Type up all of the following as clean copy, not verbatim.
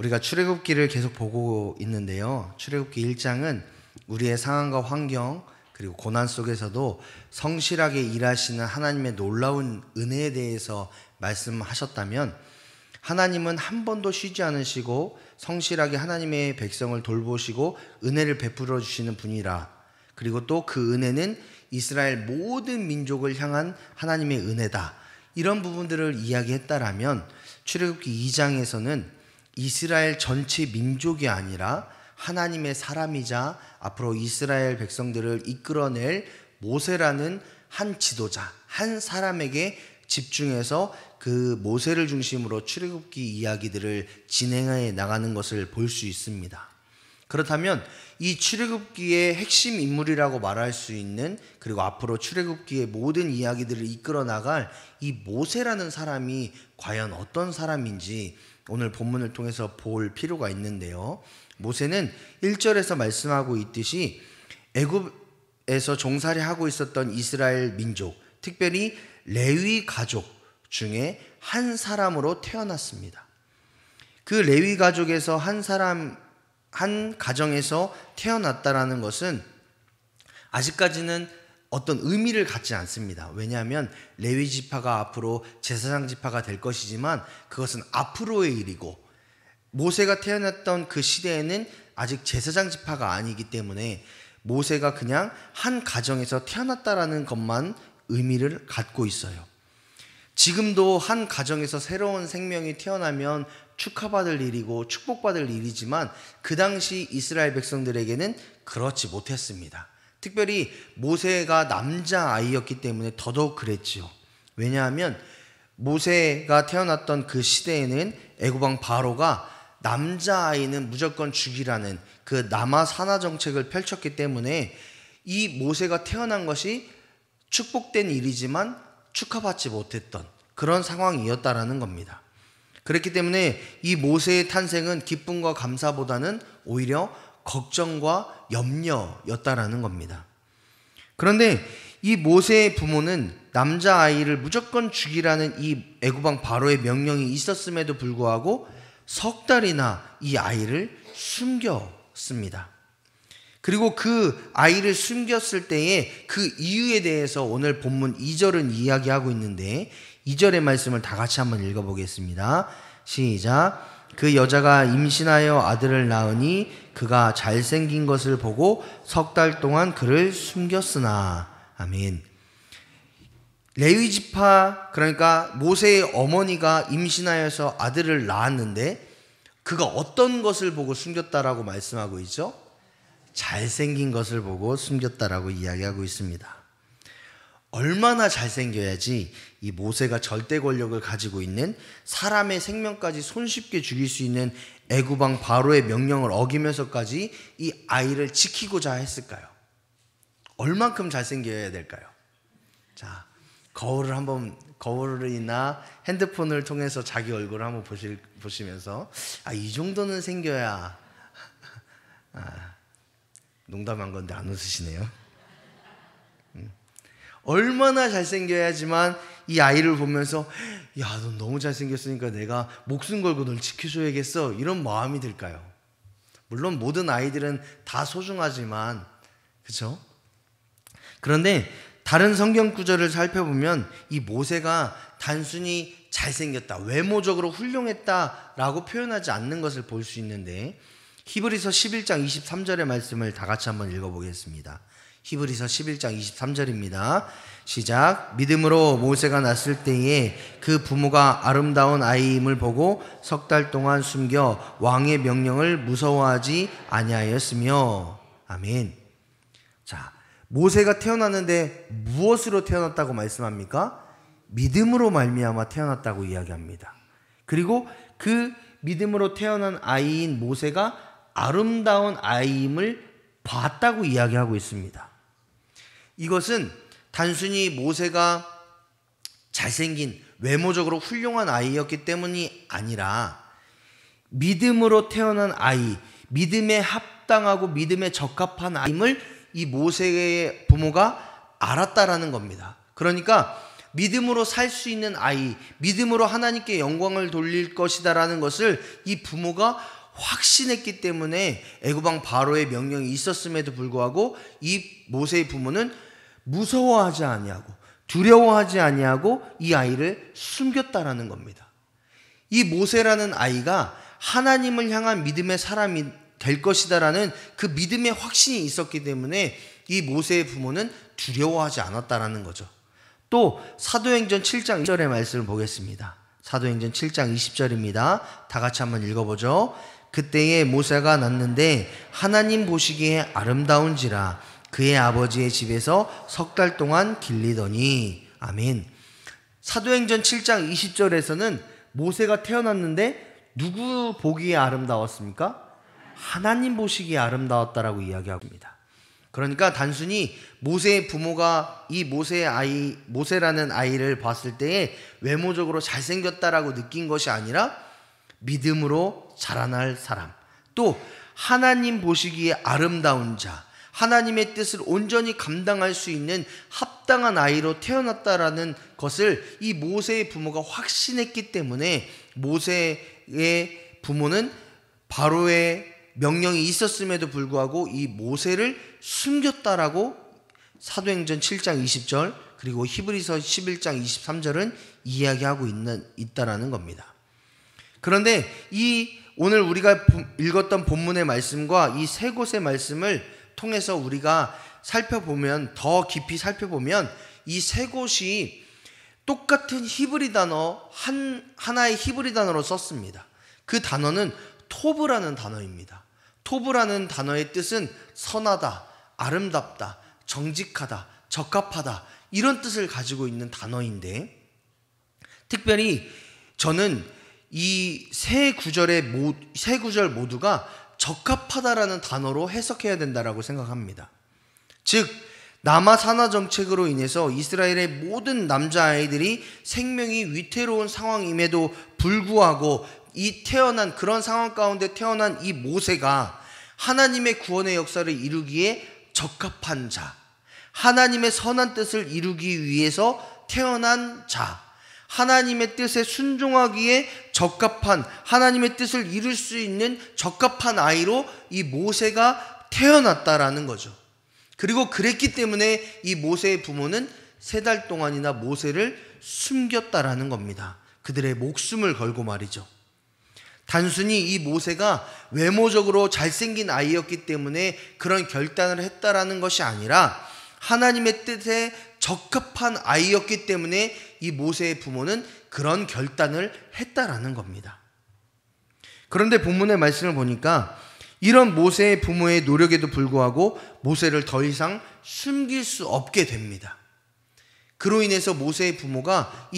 우리가 출애굽기를 계속 보고 있는데요. 출애굽기 1장은 우리의 상황과 환경 그리고 고난 속에서도 성실하게 일하시는 하나님의 놀라운 은혜에 대해서 말씀하셨다면, 하나님은 한 번도 쉬지 않으시고 성실하게 하나님의 백성을 돌보시고 은혜를 베풀어 주시는 분이라, 그리고 또 그 은혜는 이스라엘 모든 민족을 향한 하나님의 은혜다, 이런 부분들을 이야기했다라면, 출애굽기 2장에서는 이스라엘 전체 민족이 아니라 하나님의 사람이자 앞으로 이스라엘 백성들을 이끌어낼 모세라는 한 지도자, 한 사람에게 집중해서 그 모세를 중심으로 출애굽기 이야기들을 진행해 나가는 것을 볼 수 있습니다. 그렇다면 이 출애굽기의 핵심 인물이라고 말할 수 있는, 그리고 앞으로 출애굽기의 모든 이야기들을 이끌어 나갈 이 모세라는 사람이 과연 어떤 사람인지 오늘 본문을 통해서 볼 필요가 있는데요. 모세는 1절에서 말씀하고 있듯이 애굽에서 종살이하고 있었던 이스라엘 민족, 특별히 레위 가족 중에 한 사람으로 태어났습니다. 그 레위 가족에서 한 가정에서 태어났다라는 것은 아직까지는 어떤 의미를 갖지 않습니다. 왜냐하면 레위 지파가 앞으로 제사장 지파가 될 것이지만 그것은 앞으로의 일이고, 모세가 태어났던 그 시대에는 아직 제사장 지파가 아니기 때문에 모세가 그냥 한 가정에서 태어났다라는 것만 의미를 갖고 있어요. 지금도 한 가정에서 새로운 생명이 태어나면 축하받을 일이고 축복받을 일이지만 그 당시 이스라엘 백성들에게는 그렇지 못했습니다. 특별히 모세가 남자아이였기 때문에 더더욱 그랬지요. 왜냐하면 모세가 태어났던 그 시대에는 애굽왕 바로가 남자아이는 무조건 죽이라는 그 남아 산하 정책을 펼쳤기 때문에 이 모세가 태어난 것이 축복된 일이지만 축하받지 못했던 그런 상황이었다라는 겁니다. 그렇기 때문에 이 모세의 탄생은 기쁨과 감사보다는 오히려 걱정과 염려였다라는 겁니다. 그런데 이 모세의 부모는 남자아이를 무조건 죽이라는 이 애굽왕 바로의 명령이 있었음에도 불구하고 석 달이나 이 아이를 숨겼습니다. 그리고 그 아이를 숨겼을 때의 그 이유에 대해서 오늘 본문 2절은 이야기하고 있는데, 2절의 말씀을 다 같이 한번 읽어보겠습니다. 시작. 그 여자가 임신하여 아들을 낳으니 그가 잘생긴 것을 보고 석 달 동안 그를 숨겼으나. 아멘. 레위 지파, 그러니까 모세의 어머니가 임신하여서 아들을 낳았는데 그가 어떤 것을 보고 숨겼다라고 말씀하고 있죠? 잘생긴 것을 보고 숨겼다라고 이야기하고 있습니다. 얼마나 잘생겨야지 이 모세가 절대 권력을 가지고 있는, 사람의 생명까지 손쉽게 죽일 수 있는 애굽왕 바로의 명령을 어기면서까지 이 아이를 지키고자 했을까요? 얼만큼 잘생겨야 될까요? 자, 거울이나 핸드폰을 통해서 자기 얼굴을 한번 보시면서 이 정도는 생겨야, 농담한 건데 안 웃으시네요. 얼마나 잘생겨야지만 이 아이를 보면서 야, 넌 너무 잘생겼으니까 내가 목숨 걸고 널 지켜줘야겠어, 이런 마음이 들까요? 물론 모든 아이들은 다 소중하지만, 그렇죠? 그런데 다른 성경 구절을 살펴보면 이 모세가 단순히 잘생겼다, 외모적으로 훌륭했다라고 표현하지 않는 것을 볼 수 있는데, 히브리서 11장 23절의 말씀을 다 같이 한번 읽어보겠습니다. 히브리서 11장 23절입니다. 시작. 믿음으로 모세가 났을 때에 그 부모가 아름다운 아이임을 보고 석 달 동안 숨겨 왕의 명령을 무서워하지 아니하였으며. 아멘. 자, 모세가 태어났는데 무엇으로 태어났다고 말씀합니까? 믿음으로 말미암아 태어났다고 이야기합니다. 그리고 그 믿음으로 태어난 아이인 모세가 아름다운 아이임을 봤다고 이야기하고 있습니다. 이것은 단순히 모세가 잘생긴 외모적으로 훌륭한 아이였기 때문이 아니라 믿음으로 태어난 아이, 믿음에 합당하고 믿음에 적합한 아이임을 이 모세의 부모가 알았다라는 겁니다. 그러니까 믿음으로 살 수 있는 아이, 믿음으로 하나님께 영광을 돌릴 것이다라는 것을 이 부모가 확신했기 때문에 애굽왕 바로의 명령이 있었음에도 불구하고 이 모세의 부모는 무서워하지 아니하고 두려워하지 아니하고 이 아이를 숨겼다라는 겁니다. 이 모세라는 아이가 하나님을 향한 믿음의 사람이 될 것이다라는 그 믿음의 확신이 있었기 때문에 이 모세의 부모는 두려워하지 않았다라는 거죠. 또 사도행전 7장 20절의 말씀을 보겠습니다. 사도행전 7장 20절입니다. 다 같이 한번 읽어보죠. 그때에 모세가 낳는데 하나님 보시기에 아름다운지라 그의 아버지의 집에서 석 달 동안 길리더니. 아멘. 사도행전 7장 20절에서는 모세가 태어났는데 누구 보기에 아름다웠습니까? 하나님 보시기에 아름다웠다라고 이야기합니다. 그러니까 단순히 모세의 부모가 이 모세라는 아이를 봤을 때에 외모적으로 잘생겼다라고 느낀 것이 아니라 믿음으로 자라날 사람, 또 하나님 보시기에 아름다운 자, 하나님의 뜻을 온전히 감당할 수 있는 합당한 아이로 태어났다라는 것을 이 모세의 부모가 확신했기 때문에 모세의 부모는 바로의 명령이 있었음에도 불구하고 이 모세를 숨겼다라고 사도행전 7장 20절 그리고 히브리서 11장 23절은 이야기하고 있다라는 겁니다. 그런데 이 오늘 우리가 읽었던 본문의 말씀과 이 세 곳의 말씀을 통해서 우리가 살펴보면, 더 깊이 살펴보면 이 세 곳이 똑같은 히브리 단어, 하나의 히브리 단어로 썼습니다. 그 단어는 토브라는 단어입니다. 토브라는 단어의 뜻은 선하다, 아름답다, 정직하다, 적합하다, 이런 뜻을 가지고 있는 단어인데, 특별히 저는 이 세 구절 모두가 적합하다라는 단어로 해석해야 된다라고 생각합니다. 즉 남아 산하 정책으로 인해서 이스라엘의 모든 남자아이들이 생명이 위태로운 상황임에도 불구하고 그런 상황 가운데 태어난 이 모세가 하나님의 구원의 역사를 이루기에 적합한 자, 하나님의 선한 뜻을 이루기 위해서 태어난 자, 하나님의 뜻에 순종하기에 적합한, 하나님의 뜻을 이룰 수 있는 적합한 아이로 이 모세가 태어났다라는 거죠. 그리고 그랬기 때문에 이 모세의 부모는 3달 동안이나 모세를 숨겼다라는 겁니다. 그들의 목숨을 걸고 말이죠. 단순히 이 모세가 외모적으로 잘생긴 아이였기 때문에 그런 결단을 했다라는 것이 아니라 하나님의 뜻에 적합한 아이였기 때문에 이 모세의 부모는 그런 결단을 했다라는 겁니다. 그런데 본문의 말씀을 보니까 이런 모세의 부모의 노력에도 불구하고 모세를 더 이상 숨길 수 없게 됩니다. 그로 인해서 모세의 부모가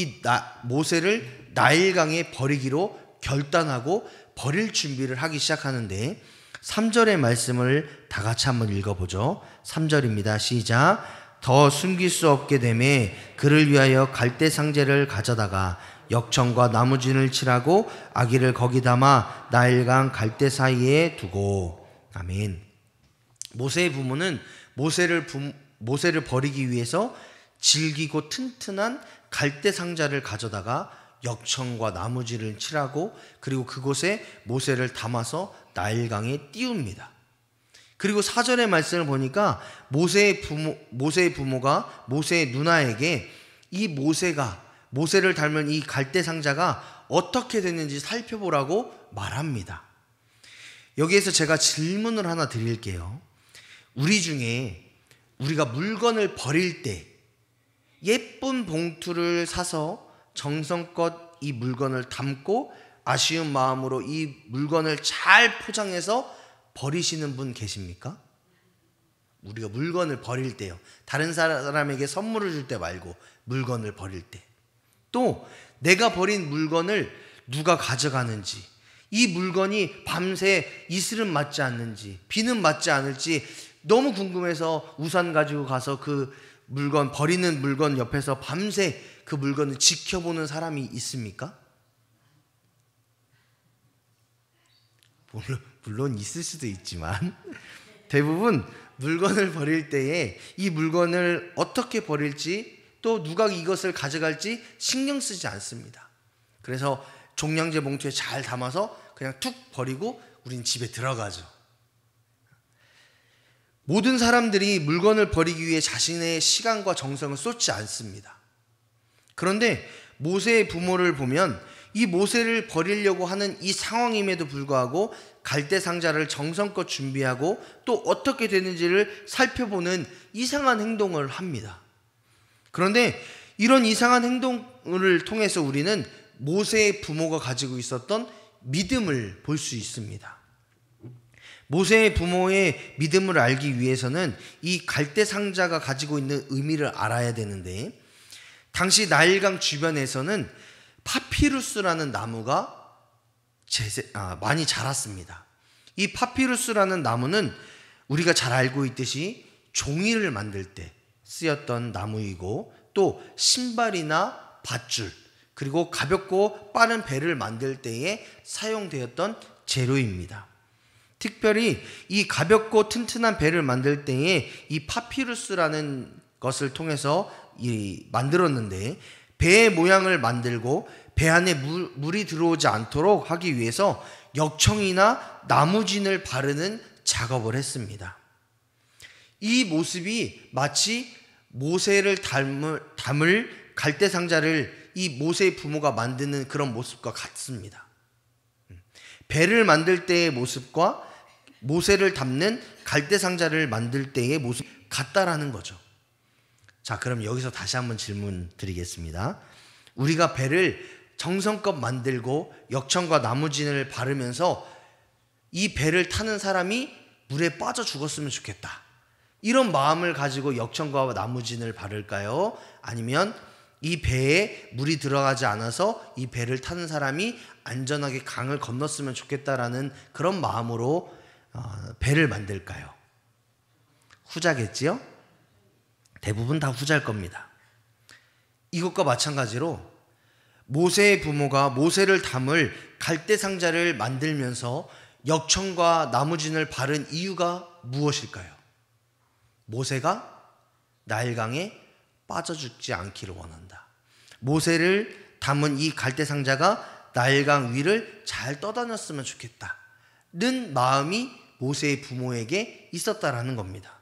모세를 나일강에 버리기로 결단하고 버릴 준비를 하기 시작하는데, 3절의 말씀을 다 같이 한번 읽어보죠. 3절입니다. 시작. 더 숨길 수 없게 되매 그를 위하여 갈대 상제를 가져다가 역청과 나무진을 칠하고 아기를 거기 담아 나일강 갈대 사이에 두고. 아멘. 모세의 부모는 모세를 버리기 위해서 질기고 튼튼한 갈대 상자를 가져다가 역청과 나무질을 칠하고 그리고 그곳에 모세를 담아서 나일강에 띄웁니다. 그리고 4절의 말씀을 보니까 모세의 부모가 모세의 누나에게 이 모세를 닮은 이 갈대 상자가 어떻게 됐는지 살펴보라고 말합니다. 여기에서 제가 질문을 하나 드릴게요. 우리 중에 우리가 물건을 버릴 때 예쁜 봉투를 사서 정성껏 이 물건을 담고 아쉬운 마음으로 이 물건을 잘 포장해서 버리시는 분 계십니까? 우리가 물건을 버릴 때요. 다른 사람에게 선물을 줄 때 말고 물건을 버릴 때. 또 내가 버린 물건을 누가 가져가는지, 이 물건이 밤새 이슬은 맞지 않는지 비는 맞지 않을지 너무 궁금해서 우산 가지고 가서 그 버리는 물건 옆에서 밤새 그 물건을 지켜보는 사람이 있습니까? 물론 있을 수도 있지만 대부분 물건을 버릴 때에 이 물건을 어떻게 버릴지 또 누가 이것을 가져갈지 신경 쓰지 않습니다. 그래서 종량제 봉투에 잘 담아서 그냥 툭 버리고 우린 집에 들어가죠. 모든 사람들이 물건을 버리기 위해 자신의 시간과 정성을 쏟지 않습니다. 그런데 모세의 부모를 보면 이 모세를 버리려고 하는 이 상황임에도 불구하고 갈대 상자를 정성껏 준비하고 또 어떻게 되는지를 살펴보는 이상한 행동을 합니다. 그런데 이런 이상한 행동을 통해서 우리는 모세의 부모가 가지고 있었던 믿음을 볼 수 있습니다. 모세의 부모의 믿음을 알기 위해서는 이 갈대 상자가 가지고 있는 의미를 알아야 되는데, 당시 나일강 주변에서는 파피루스라는 나무가 많이 자랐습니다. 이 파피루스라는 나무는 우리가 잘 알고 있듯이 종이를 만들 때 쓰였던 나무이고, 또 신발이나 밧줄, 그리고 가볍고 빠른 배를 만들 때에 사용되었던 재료입니다. 특별히 이 가볍고 튼튼한 배를 만들 때에 이 파피루스라는 것을 통해서 만들었는데, 배의 모양을 만들고 배 안에 물이 들어오지 않도록 하기 위해서 역청이나 나무진을 바르는 작업을 했습니다. 이 모습이 마치 모세를 담을 갈대 상자를 이 모세의 부모가 만드는 그런 모습과 같습니다. 배를 만들 때의 모습과 모세를 담는 갈대 상자를 만들 때의 모습이 같다라는 거죠. 자, 그럼 여기서 다시 한번 질문 드리겠습니다. 우리가 배를 정성껏 만들고 역청과 나무진을 바르면서 이 배를 타는 사람이 물에 빠져 죽었으면 좋겠다, 이런 마음을 가지고 역청과 나무진을 바를까요? 아니면 이 배에 물이 들어가지 않아서 이 배를 타는 사람이 안전하게 강을 건넜으면 좋겠다라는 그런 마음으로 배를 만들까요? 후자겠지요? 대부분 다 후자일 겁니다. 이것과 마찬가지로 모세의 부모가 모세를 담을 갈대 상자를 만들면서 역청과 나무진을 바른 이유가 무엇일까요? 모세가 나일강에 빠져 죽지 않기를 원한다. 모세를 담은 이 갈대 상자가 나일강 위를 잘 떠다녔으면 좋겠다는 마음이 모세의 부모에게 있었다라는 겁니다.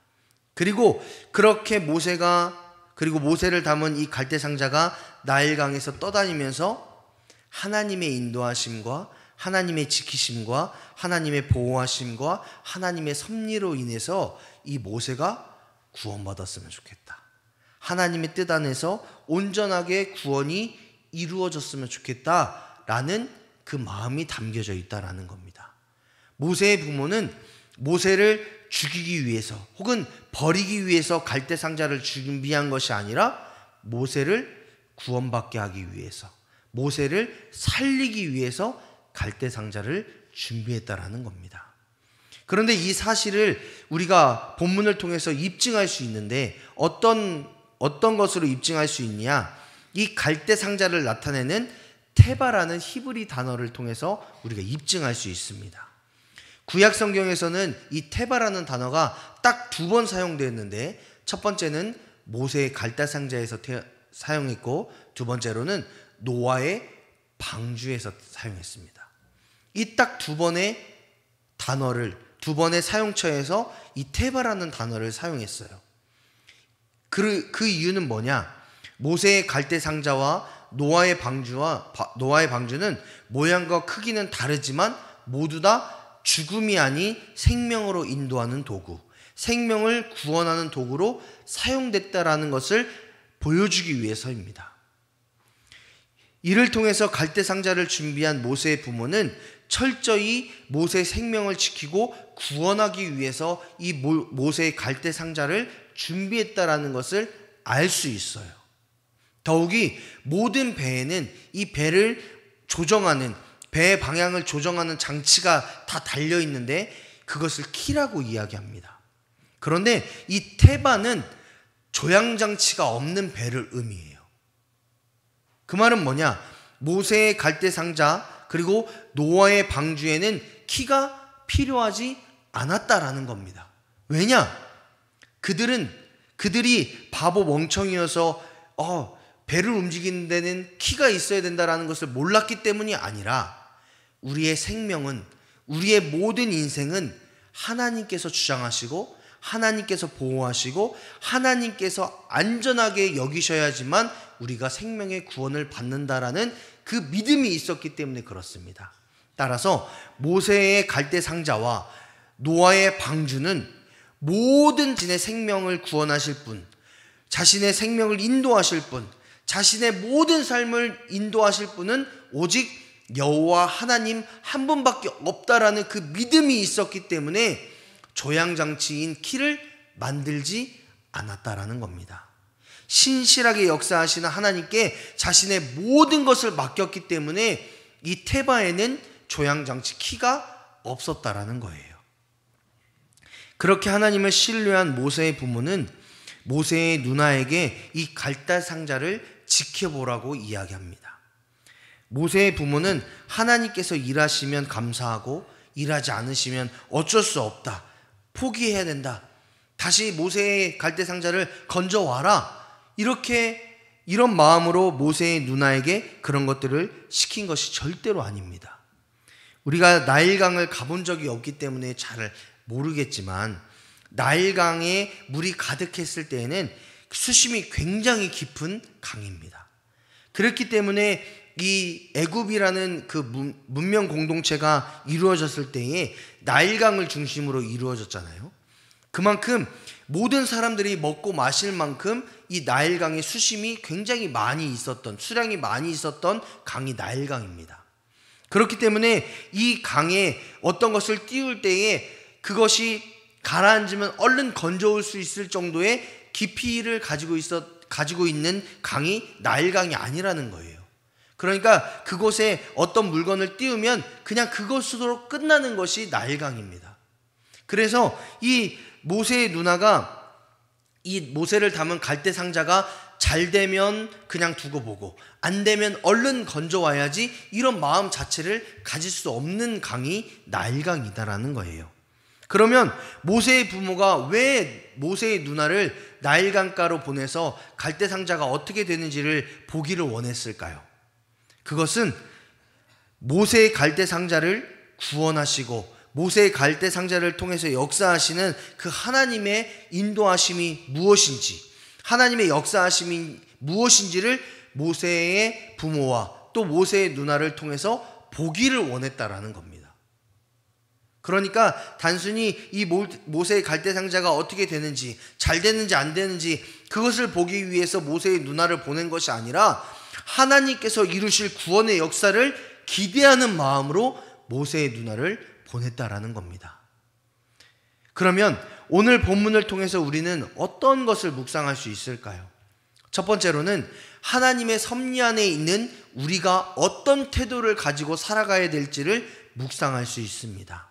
그리고 그렇게 모세를 담은 이 갈대 상자가 나일강에서 떠다니면서 하나님의 인도하심과 하나님의 지키심과 하나님의 보호하심과 하나님의 섭리로 인해서 이 모세가 구원받았으면 좋겠다. 하나님의 뜻 안에서 온전하게 구원이 이루어졌으면 좋겠다라는 그 마음이 담겨져 있다라는 겁니다. 모세의 부모는 모세를 죽이기 위해서 혹은 버리기 위해서 갈대 상자를 준비한 것이 아니라 모세를 구원받게 하기 위해서, 모세를 살리기 위해서 갈대 상자를 준비했다라는 겁니다. 그런데 이 사실을 우리가 본문을 통해서 입증할 수 있는데 어떤 것으로 입증할 수 있냐? 이 갈대 상자를 나타내는 테바라는 히브리 단어를 통해서 우리가 입증할 수 있습니다. 구약 성경에서는 이 테바라는 단어가 딱 2번 사용되었는데, 첫 번째는 모세의 갈대 상자에서 사용했고, 두 번째로는 노아의 방주에서 사용했습니다. 이 딱 2번의 단어를, 2번의 사용처에서 이 테바라는 단어를 사용했어요. 그 이유는 뭐냐? 모세의 갈대 상자와 노아의 방주는 모양과 크기는 다르지만 모두 다 죽음이 아닌 생명으로 인도하는 도구, 생명을 구원하는 도구로 사용됐다라는 것을 보여주기 위해서입니다. 이를 통해서 갈대 상자를 준비한 모세의 부모는 철저히 모세의 생명을 지키고 구원하기 위해서 이 모세의 갈대 상자를 준비했다라는 것을 알 수 있어요. 더욱이 모든 배에는 이 배를 조정하는, 배의 방향을 조정하는 장치가 다 달려 있는데 그것을 키라고 이야기합니다. 그런데 이 테바는 조향장치가 없는 배를 의미해요. 그 말은 뭐냐? 모세의 갈대 상자 그리고 노아의 방주에는 키가 필요하지 않았다라는 겁니다. 왜냐? 그들이 바보 멍청이어서 배를 움직이는 데는 키가 있어야 된다라는 것을 몰랐기 때문이 아니라 우리의 생명은, 우리의 모든 인생은 하나님께서 주장하시고 하나님께서 보호하시고 하나님께서 안전하게 여기셔야지만 우리가 생명의 구원을 받는다라는 그 믿음이 있었기 때문에 그렇습니다. 따라서 모세의 갈대 상자와 노아의 방주는 모든 자신의 생명을 구원하실 분, 자신의 생명을 인도하실 분, 자신의 모든 삶을 인도하실 분은 오직 여호와 하나님 한 분밖에 없다라는 그 믿음이 있었기 때문에 조향장치인 키를 만들지 않았다라는 겁니다. 신실하게 역사하시는 하나님께 자신의 모든 것을 맡겼기 때문에 이 테바에는 조향장치 키가 없었다라는 거예요. 그렇게 하나님을 신뢰한 모세의 부모는 모세의 누나에게 이 갈대 상자를 지켜보라고 이야기합니다. 모세의 부모는 하나님께서 일하시면 감사하고 일하지 않으시면 어쩔 수 없다, 포기해야 된다, 다시 모세의 갈대 상자를 건져와라, 이런 마음으로 모세의 누나에게 그런 것들을 시킨 것이 절대로 아닙니다. 우리가 나일강을 가본 적이 없기 때문에 잘 모르겠지만 나일강에 물이 가득했을 때에는 수심이 굉장히 깊은 강입니다. 그렇기 때문에 이 애굽이라는 그 문명 공동체가 이루어졌을 때에 나일강을 중심으로 이루어졌잖아요. 그만큼 모든 사람들이 먹고 마실 만큼 이 나일강의 수심이 굉장히 많이 있었던, 수량이 많이 있었던 강이 나일강입니다. 그렇기 때문에 이 강에 어떤 것을 띄울 때에 그것이 가라앉으면 얼른 건져올 수 있을 정도의 깊이를 가지고 있는 강이 나일강이 아니라는 거예요. 그러니까 그곳에 어떤 물건을 띄우면 그냥 그것으로 끝나는 것이 나일강입니다. 그래서 이 모세의 누나가 이 모세를 담은 갈대 상자가 잘 되면 그냥 두고 보고 안 되면 얼른 건져와야지, 이런 마음 자체를 가질 수 없는 강이 나일강이다라는 거예요. 그러면 모세의 부모가 왜 모세의 누나를 나일강가로 보내서 갈대 상자가 어떻게 되는지를 보기를 원했을까요? 그것은 모세의 갈대 상자를 구원하시고 모세의 갈대 상자를 통해서 역사하시는 그 하나님의 인도하심이 무엇인지, 하나님의 역사하심이 무엇인지를 모세의 부모와 또 모세의 누나를 통해서 보기를 원했다라는 겁니다. 그러니까 단순히 이 모세의 갈대 상자가 어떻게 되는지, 잘 되는지 안 되는지 그것을 보기 위해서 모세의 누나를 보낸 것이 아니라 하나님께서 이루실 구원의 역사를 기대하는 마음으로 모세의 누나를 보냈다라는 겁니다. 그러면 오늘 본문을 통해서 우리는 어떤 것을 묵상할 수 있을까요? 첫 번째로는 하나님의 섭리 안에 있는 우리가 어떤 태도를 가지고 살아가야 될지를 묵상할 수 있습니다.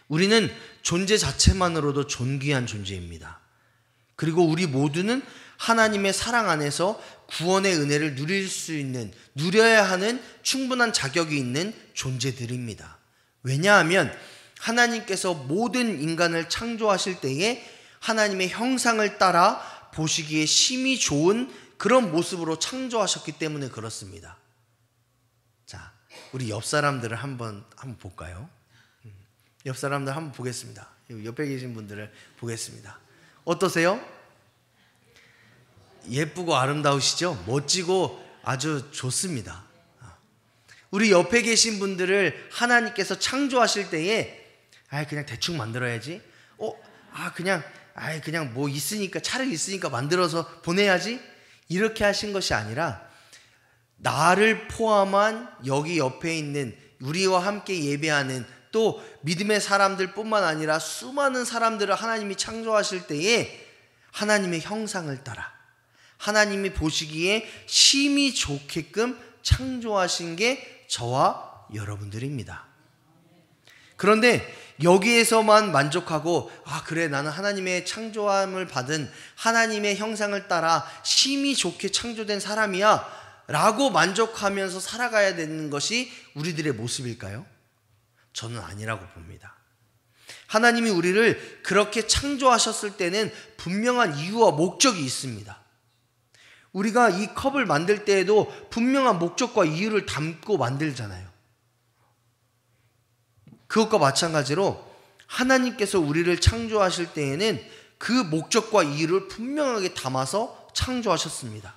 우리는 존재 자체만으로도 존귀한 존재입니다. 그리고 우리 모두는 하나님의 사랑 안에서 구원의 은혜를 누려야 하는 충분한 자격이 있는 존재들입니다. 왜냐하면 하나님께서 모든 인간을 창조하실 때에 하나님의 형상을 따라 보시기에 심히 좋은 그런 모습으로 창조하셨기 때문에 그렇습니다. 자, 우리 옆 사람들을 한번 볼까요? 옆 사람들 한번 보겠습니다. 옆에 계신 분들을 보겠습니다. 어떠세요? 예쁘고 아름다우시죠? 멋지고 아주 좋습니다. 우리 옆에 계신 분들을 하나님께서 창조하실 때에 그냥 대충 만들어야지, 그냥 뭐 있으니까, 차를 있으니까 만들어서 보내야지, 이렇게 하신 것이 아니라 나를 포함한 여기 옆에 있는 우리와 함께 예배하는 또 믿음의 사람들 뿐만 아니라 수많은 사람들을 하나님이 창조하실 때에 하나님의 형상을 따라 하나님이 보시기에 심히 좋게끔 창조하신 게 저와 여러분들입니다. 그런데 여기에서만 만족하고 그래, 나는 하나님의 창조함을 받은 하나님의 형상을 따라 심히 좋게 창조된 사람이야 라고 만족하면서 살아가야 되는 것이 우리들의 모습일까요? 저는 아니라고 봅니다. 하나님이 우리를 그렇게 창조하셨을 때는 분명한 이유와 목적이 있습니다. 우리가 이 컵을 만들 때에도 분명한 목적과 이유를 담고 만들잖아요. 그것과 마찬가지로 하나님께서 우리를 창조하실 때에는 그 목적과 이유를 분명하게 담아서 창조하셨습니다.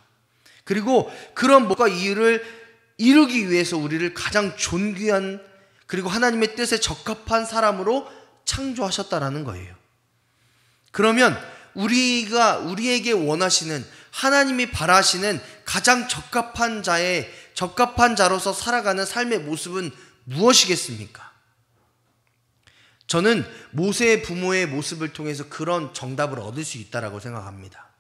그리고 그런 목적과 이유를 이루기 위해서 우리를 가장 존귀한 그리고 하나님의 뜻에 적합한 사람으로 창조하셨다라는 거예요. 그러면 우리에게 원하시는, 하나님이 바라시는 가장 적합한 자로서 살아가는 삶의 모습은 무엇이겠습니까? 저는 모세의 부모의 모습을 통해서 그런 정답을 얻을 수 있다고 생각합니다.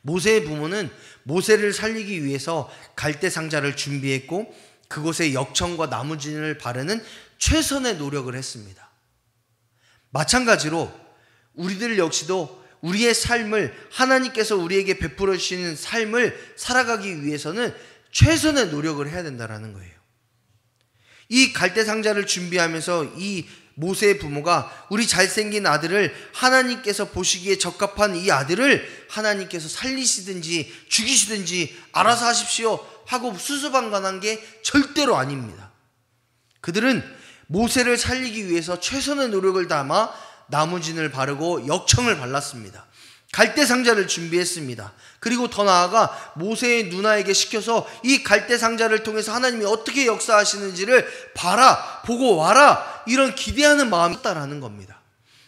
모세의 부모는 모세를 살리기 위해서 갈대 상자를 준비했고 그곳에 역청과 나무진을 바르는 최선의 노력을 했습니다. 마찬가지로 우리들 역시도 우리의 삶을, 하나님께서 우리에게 베풀어 주시는 삶을 살아가기 위해서는 최선의 노력을 해야 된다는 거예요. 이 갈대 상자를 준비하면서 이 모세의 부모가 우리 잘생긴 아들을, 하나님께서 보시기에 적합한 이 아들을 하나님께서 살리시든지 죽이시든지 알아서 하십시오 하고 수수방관한 게 절대로 아닙니다. 그들은 모세를 살리기 위해서 최선의 노력을 담아 나무진을 바르고 역청을 발랐습니다. 갈대 상자를 준비했습니다. 그리고 더 나아가 모세의 누나에게 시켜서 이 갈대 상자를 통해서 하나님이 어떻게 역사하시는지를 봐라, 보고 와라, 이런 기대하는 마음이 있다라는 겁니다.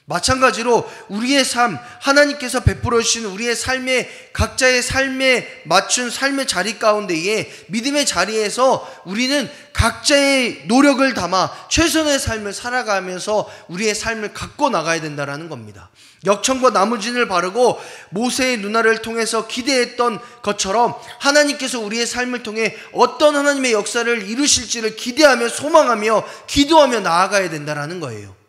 마찬가지로 우리의 삶, 하나님께서 베풀어 주시는 우리의 삶의 각자의 삶에 맞춘 삶의 자리 가운데에 믿음의 자리에서 우리는 각자의 노력을 담아 최선의 삶을 살아가면서 우리의 삶을 갖고 나가야 된다는 겁니다. 역청과 나무진을 바르고 모세의 누나를 통해서 기대했던 것처럼 하나님께서 우리의 삶을 통해 어떤 하나님의 역사를 이루실지를 기대하며 소망하며 기도하며 나아가야 된다는 거예요.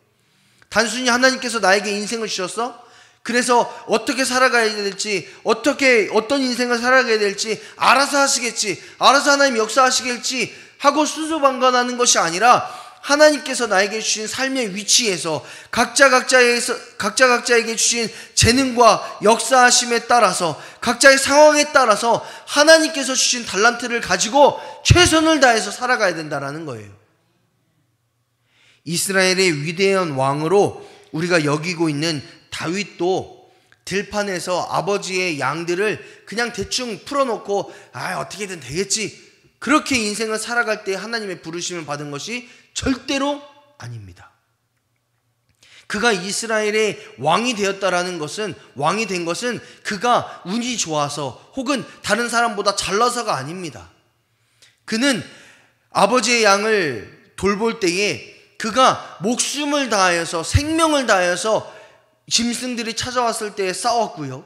단순히 하나님께서 나에게 인생을 주셨어? 그래서 어떻게 살아가야 될지, 어떤 인생을 살아가야 될지 알아서 하시겠지, 알아서 하나님 역사하시겠지 하고 수수방관하는 것이 아니라 하나님께서 나에게 주신 삶의 위치에서 각자에게 주신 재능과 역사하심에 따라서 각자의 상황에 따라서 하나님께서 주신 달란트를 가지고 최선을 다해서 살아가야 된다는 거예요. 이스라엘의 위대한 왕으로 우리가 여기고 있는 다윗도 들판에서 아버지의 양들을 그냥 대충 풀어놓고 어떻게든 되겠지, 그렇게 인생을 살아갈 때 하나님의 부르심을 받은 것이 절대로 아닙니다. 그가 이스라엘의 왕이 되었다라는 것은, 왕이 된 것은 그가 운이 좋아서 혹은 다른 사람보다 잘나서가 아닙니다. 그는 아버지의 양을 돌볼 때에 그가 목숨을 다하여서, 생명을 다하여서 짐승들이 찾아왔을 때에 싸웠고요.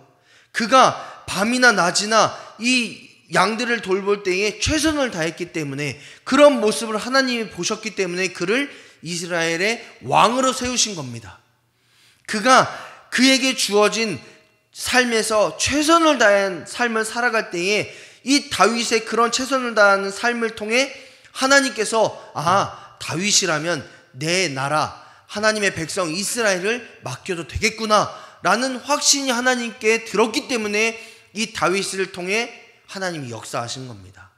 그가 밤이나 낮이나 이 양들을 돌볼 때에 최선을 다했기 때문에, 그런 모습을 하나님이 보셨기 때문에 그를 이스라엘의 왕으로 세우신 겁니다. 그에게 주어진 삶에서 최선을 다한 삶을 살아갈 때에 이 다윗의 그런 최선을 다하는 삶을 통해 하나님께서 다윗이라면 내 나라, 하나님의 백성 이스라엘을 맡겨도 되겠구나 라는 확신이 하나님께 들었기 때문에 이 다윗을 통해 하나님이 역사하신 겁니다.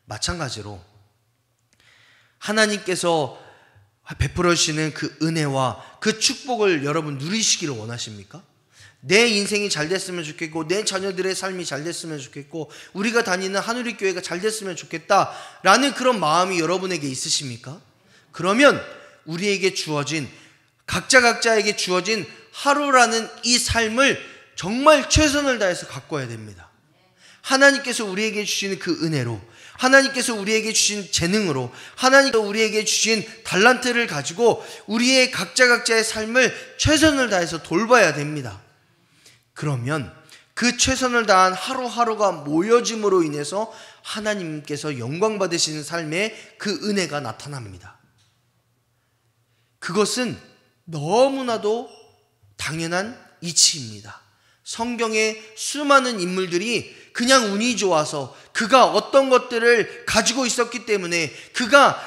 마찬가지로 하나님께서 베풀어 주시는 그 은혜와 그 축복을 여러분 누리시기를 원하십니까? 내 인생이 잘 됐으면 좋겠고, 내 자녀들의 삶이 잘 됐으면 좋겠고, 우리가 다니는 한우리교회가 잘 됐으면 좋겠다라는 그런 마음이 여러분에게 있으십니까? 그러면 우리에게 주어진, 각자에게 주어진 하루라는 이 삶을 정말 최선을 다해서 가꿔야 됩니다. 하나님께서 우리에게 주시는 그 은혜로, 하나님께서 우리에게 주신 재능으로, 하나님께서 우리에게 주신 달란트를 가지고 우리의 각자의 삶을 최선을 다해서 돌봐야 됩니다. 그러면 그 최선을 다한 하루하루가 모여짐으로 인해서 하나님께서 영광 받으시는 삶에 그 은혜가 나타납니다. 그것은 너무나도 당연한 이치입니다. 성경의 수많은 인물들이 그냥 운이 좋아서 그가 어떤 것들을 가지고 있었기 때문에, 그가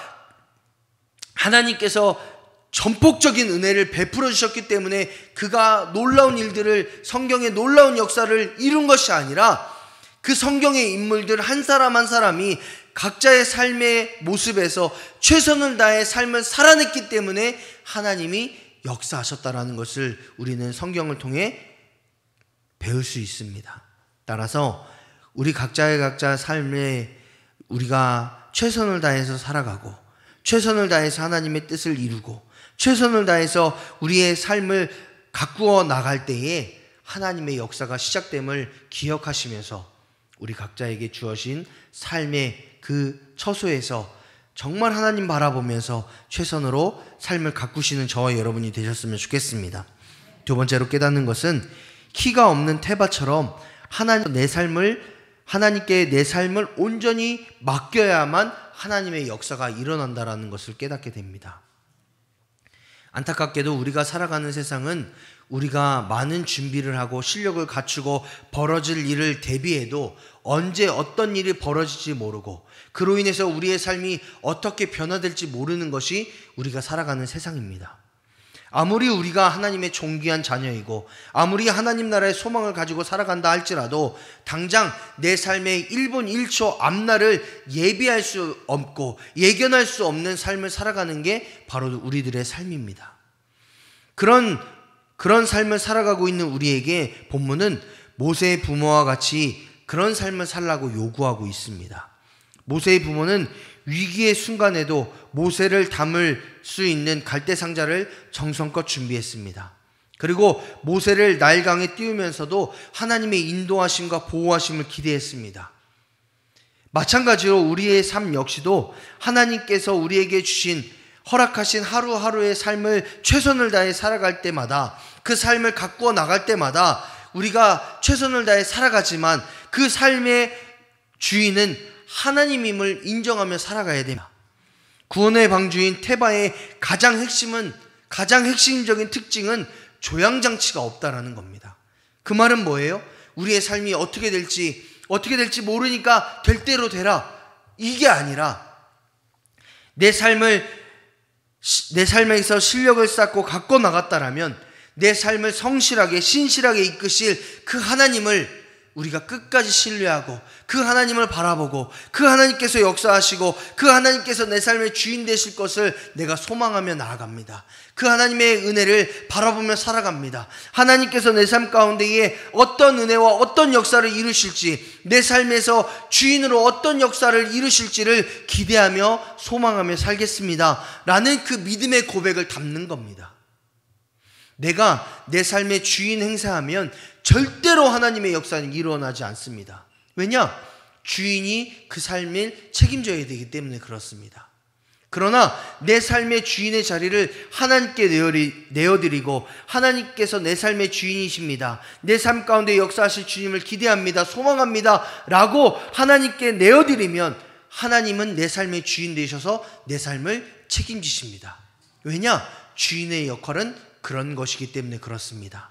하나님께서 전폭적인 은혜를 베풀어 주셨기 때문에 그가 놀라운 일들을, 성경의 놀라운 역사를 이룬 것이 아니라 그 성경의 인물들 한 사람 한 사람이 각자의 삶의 모습에서 최선을 다해 삶을 살아냈기 때문에 하나님이 역사하셨다라는 것을 우리는 성경을 통해 배울 수 있습니다. 따라서 우리 각자 삶에 우리가 최선을 다해서 살아가고 최선을 다해서 하나님의 뜻을 이루고 최선을 다해서 우리의 삶을 가꾸어 나갈 때에 하나님의 역사가 시작됨을 기억하시면서 우리 각자에게 주어진 삶의 그 처소에서 정말 하나님 바라보면서 최선으로 삶을 가꾸시는 저와 여러분이 되셨으면 좋겠습니다. 두 번째로 깨닫는 것은 키가 없는 테바처럼 하나님께 내 삶을 온전히 맡겨야만 하나님의 역사가 일어난다라는 것을 깨닫게 됩니다. 안타깝게도 우리가 살아가는 세상은 우리가 많은 준비를 하고 실력을 갖추고 벌어질 일을 대비해도 언제 어떤 일이 벌어질지 모르고 그로 인해서 우리의 삶이 어떻게 변화될지 모르는 것이 우리가 살아가는 세상입니다. 아무리 우리가 하나님의 존귀한 자녀이고 아무리 하나님 나라의 소망을 가지고 살아간다 할지라도 당장 내 삶의 1분 1초 앞날을 예비할 수 없고 예견할 수 없는 삶을 살아가는 게 바로 우리들의 삶입니다. 그런 삶을 살아가고 있는 우리에게 본문은 모세의 부모와 같이 그런 삶을 살라고 요구하고 있습니다. 모세의 부모는 위기의 순간에도 모세를 담을 수 있는 갈대 상자를 정성껏 준비했습니다. 그리고 모세를 나일강에 띄우면서도 하나님의 인도하심과 보호하심을 기대했습니다. 마찬가지로 우리의 삶 역시도 하나님께서 우리에게 주신 허락하신 하루하루의 삶을 최선을 다해 살아갈 때마다 그 삶을 가꾸어 나갈 때마다 우리가 최선을 다해 살아가지만 그 삶의 주인은 하나님임을 인정하며 살아가야 됩니다. 구원의 방주인 테바의 가장 핵심적인 특징은 조향장치가 없다라는 겁니다. 그 말은 뭐예요? 우리의 삶이 어떻게 될지 모르니까 될 대로 되라, 이게 아니라 내 삶에서 실력을 쌓고 갖고 나갔다라면 내 삶을 성실하게 신실하게 이끄실 그 하나님을 우리가 끝까지 신뢰하고 그 하나님을 바라보고 그 하나님께서 역사하시고 그 하나님께서 내 삶의 주인 되실 것을 내가 소망하며 나아갑니다. 그 하나님의 은혜를 바라보며 살아갑니다. 하나님께서 내 삶 가운데에 어떤 은혜와 어떤 역사를 이루실지, 내 삶에서 주인으로 어떤 역사를 이루실지를 기대하며 소망하며 살겠습니다 라는 그 믿음의 고백을 담는 겁니다. 내가 내 삶의 주인 행세하면 절대로 하나님의 역사는 일어나지 않습니다. 왜냐? 주인이 그 삶을 책임져야 되기 때문에 그렇습니다. 그러나 내 삶의 주인의 자리를 하나님께 내어드리고 하나님께서 내 삶의 주인이십니다, 내 삶 가운데 역사하실 주님을 기대합니다, 소망합니다 라고 하나님께 내어드리면 하나님은 내 삶의 주인 되셔서 내 삶을 책임지십니다. 왜냐? 주인의 역할은 그런 것이기 때문에 그렇습니다.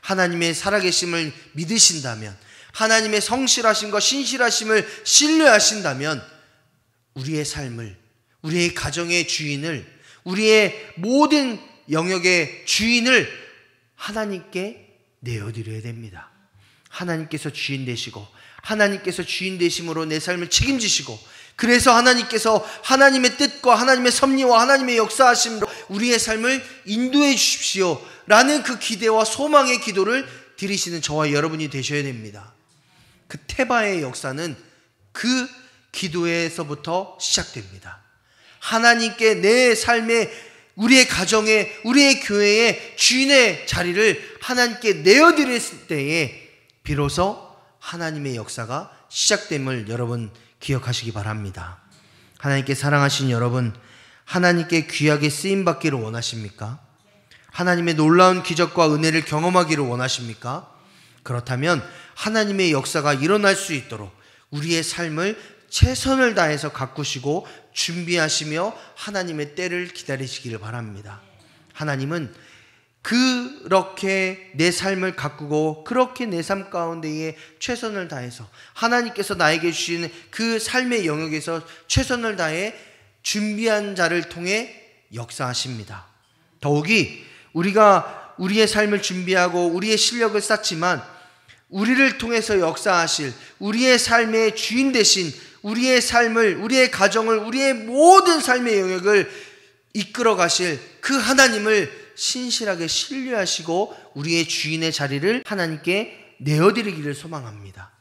하나님의 살아계심을 믿으신다면, 하나님의 성실하심과 신실하심을 신뢰하신다면 우리의 삶을, 우리의 가정의 주인을, 우리의 모든 영역의 주인을 하나님께 내어드려야 됩니다. 하나님께서 주인 되시고 하나님께서 주인 되심으로 내 삶을 책임지시고, 그래서 하나님께서 하나님의 뜻과 하나님의 섭리와 하나님의 역사하심으로 우리의 삶을 인도해 주십시오 라는 그 기대와 소망의 기도를 드리시는 저와 여러분이 되셔야 됩니다. 그 테바의 역사는 그 기도에서부터 시작됩니다. 하나님께 내 삶에, 우리의 가정에, 우리의 교회에 주인의 자리를 하나님께 내어드렸을 때에 비로소 하나님의 역사가 시작됨을 여러분 기억하시기 바랍니다. 하나님께 사랑하신 여러분, 하나님께 귀하게 쓰임받기를 원하십니까? 하나님의 놀라운 기적과 은혜를 경험하기를 원하십니까? 그렇다면 하나님의 역사가 일어날 수 있도록 우리의 삶을 최선을 다해서 가꾸시고 준비하시며 하나님의 때를 기다리시기를 바랍니다. 하나님은 그렇게 내 삶을 가꾸고 그렇게 내 삶 가운데에 최선을 다해서 하나님께서 나에게 주시는 그 삶의 영역에서 최선을 다해 준비한 자를 통해 역사하십니다. 더욱이 우리가 우리의 삶을 준비하고 우리의 실력을 쌓지만 우리를 통해서 역사하실 우리의 삶의 주인 되신 우리의 삶을, 우리의 가정을, 우리의 모든 삶의 영역을 이끌어 가실 그 하나님을 신실하게 신뢰하시고 우리의 주인의 자리를 하나님께 내어드리기를 소망합니다.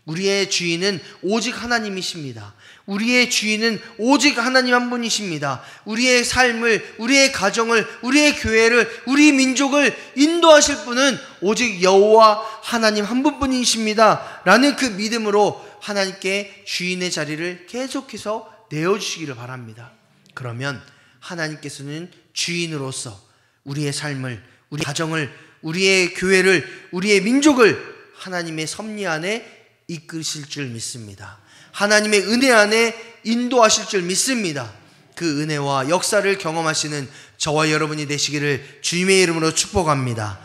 우리의 주인은 오직 하나님이십니다. 우리의 주인은 오직 하나님 한 분이십니다. 우리의 삶을, 우리의 가정을, 우리의 교회를, 우리 민족을 인도하실 분은 오직 여호와 하나님 한 분뿐이십니다. 라는 그 믿음으로 하나님께 주인의 자리를 계속해서 내어주시기를 바랍니다. 그러면 하나님께서는 주인으로서 우리의 삶을, 우리 가정을, 우리의 교회를, 우리의 민족을 하나님의 섭리 안에 이끄실 줄 믿습니다. 하나님의 은혜 안에 인도하실 줄 믿습니다. 그 은혜와 역사를 경험하시는 저와 여러분이 되시기를 주님의 이름으로 축복합니다.